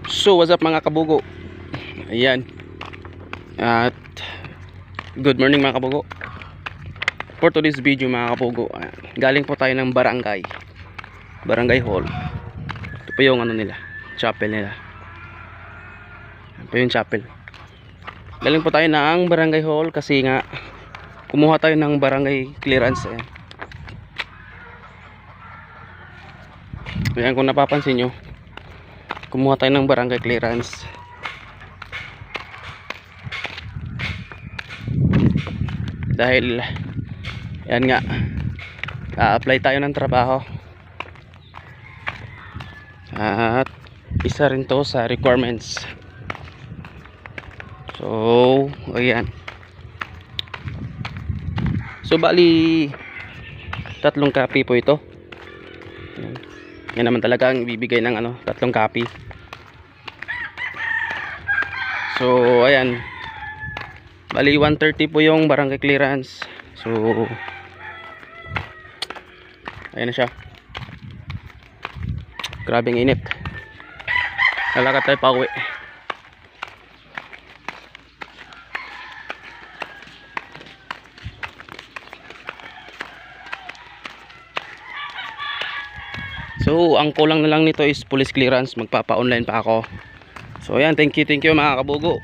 So what's up mga kabugo? Ayan. At good morning mga kabugo. For today's video mga kabugo, galing po tayo ng barangay hall. Ito po yung ano nila, chapel nila. Ito po yung chapel. Galing po tayo ng barangay hall kasi nga kumuha tayo ng barangay clearance. Ayan, kung napapansin nyo, kumuha tayo ng barangay clearance. Dahil yan nga, a-apply tayo ng trabaho. At isa rin to sa requirements. So, ayan. So, bali 3 copy po ito. Ayan. Yan naman talaga ang ibibigay ng 3 copy. So, ayan. Bali 130 po yung barangay clearance. So, ayan na siya. Grabing init. Lalakad tayo pa uwi. So, ang kulang na lang nito is police clearance. Magpapa-online pa ako. So, ayan, thank you mga kabugo.